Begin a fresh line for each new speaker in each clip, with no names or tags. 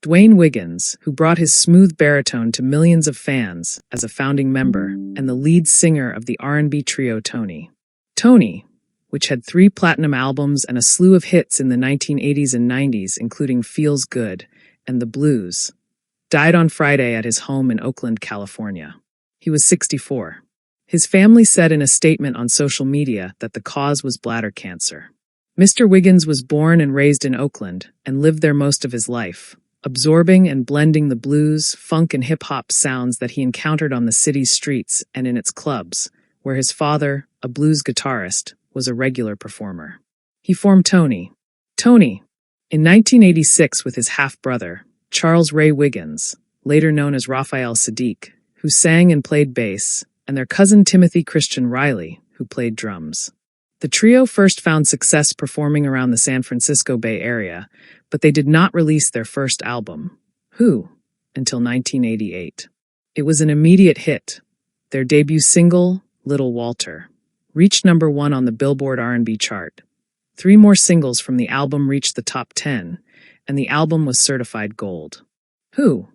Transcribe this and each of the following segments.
Dwayne Wiggins, who brought his smooth baritone to millions of fans as a founding member and the lead singer of the R&B trio Toni. Toni, which had 3 platinum albums and a slew of hits in the 1980s and 90s, including Feels Good and The Blues, died on Friday at his home in Oakland, California. He was 64. His family said in a statement on social media that the cause was bladder cancer. Mr. Wiggins was born and raised in Oakland and lived there most of his life, absorbing and blending the blues, funk, and hip-hop sounds that he encountered on the city's streets and in its clubs, where his father, a blues guitarist, was a regular performer. He formed Toni in 1986 with his half-brother, Charles Ray Wiggins, later known as Raphael Saadiq, who sang and played bass, and their cousin Timothy Christian Riley, who played drums. The trio first found success performing around the San Francisco Bay Area, but they did not release their first album, Who, until 1988. It was an immediate hit. Their debut single, Little Walter, reached number 1 on the Billboard R&B chart. 3 more singles from the album reached the top 10, and the album was certified gold. Who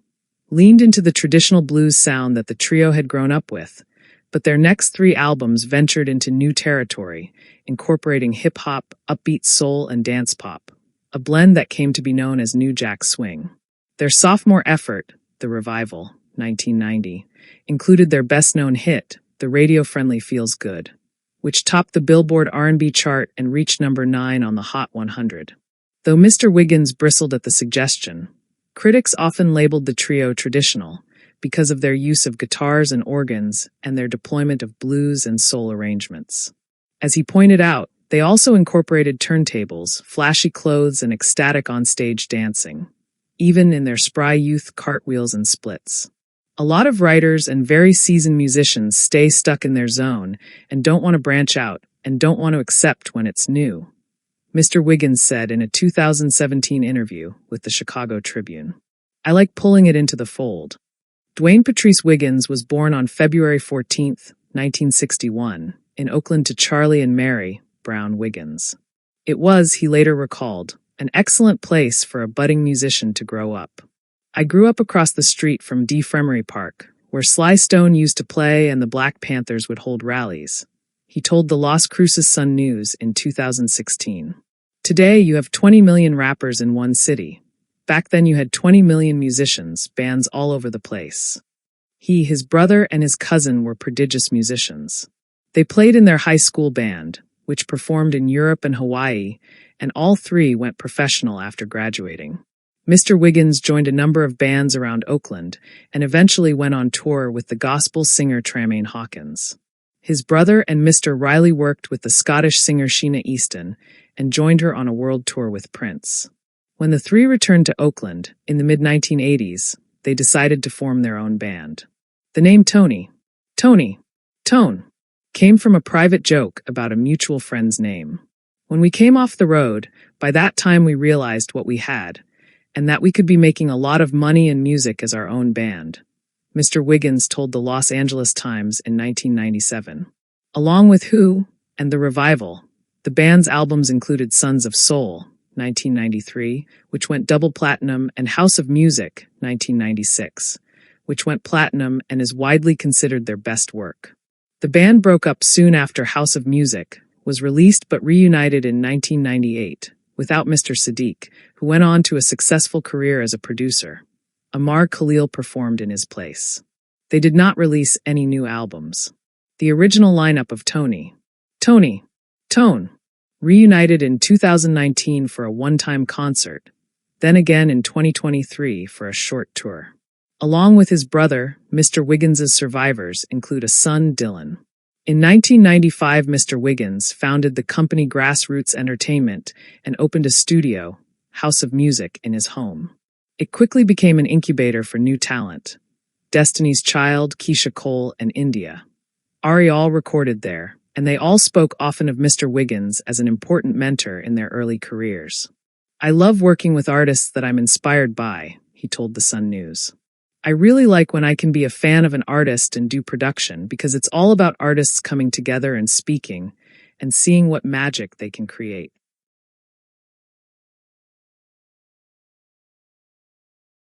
leaned into the traditional blues sound that the trio had grown up with, but their next 3 albums ventured into new territory, incorporating hip-hop, upbeat soul, and dance pop, a blend that came to be known as New Jack Swing. Their sophomore effort, The Revival, 1990, included their best-known hit, the radio-friendly Feels Good, which topped the Billboard R&B chart and reached number 9 on the Hot 100. Though Mr. Wiggins bristled at the suggestion, critics often labeled the trio traditional because of their use of guitars and organs and their deployment of blues and soul arrangements. As he pointed out, they also incorporated turntables, flashy clothes, and ecstatic on-stage dancing, even in their spry youth cartwheels and splits. A lot of writers and very seasoned musicians stay stuck in their zone and don't want to branch out and don't want to accept when it's new, Mr. Wiggins said in a 2017 interview with the Chicago Tribune. I like pulling it into the fold. Dwayne Patrice Wiggins was born on February 14, 1961, in Oakland to Charlie and Mary Brown Wiggins. It was, he later recalled, an excellent place for a budding musician to grow up. I grew up across the street from D. Fremery Park, where Sly Stone used to play and the Black Panthers would hold rallies, he told the Las Cruces Sun News in 2016. Today, you have 20 million rappers in one city. Back then, you had 20 million musicians, bands all over the place. He, his brother, and his cousin were prodigious musicians. They played in their high school band, which performed in Europe and Hawaii, and all 3 went professional after graduating. Mr. Wiggins joined a number of bands around Oakland and eventually went on tour with the gospel singer Tramaine Hawkins. His brother and Mr. Riley worked with the Scottish singer Sheena Easton and joined her on a world tour with Prince. When the 3 returned to Oakland in the mid-1980s, they decided to form their own band. The name Tone, came from a private joke about a mutual friend's name. When we came off the road, by that time we realized what we had, and that we could be making a lot of money and music as our own band, Mr. Wiggins told the Los Angeles Times in 1997. Along with Who and The Revival, the band's albums included Sons of Soul, 1993, which went double platinum, and House of Music, 1996, which went platinum and is widely considered their best work. The band broke up soon after House of Music was released but reunited in 1998, without Mr. Saadiq, who went on to a successful career as a producer. Amar Khalil performed in his place. They did not release any new albums. The original lineup of Tone, reunited in 2019 for a one-time concert, then again in 2023 for a short tour. Along with his brother, Mr. Wiggins' survivors include a son, Dylan. In 1995, Mr. Wiggins founded the company Grassroots Entertainment and opened a studio, House of Music, in his home. It quickly became an incubator for new talent. Destiny's Child, Keisha Cole, and India Ari all recorded there, and they all spoke often of Mr. Wiggins as an important mentor in their early careers. I love working with artists that I'm inspired by, he told the Sun News. I really like when I can be a fan of an artist and do production because it's all about artists coming together and speaking and seeing what magic they can create.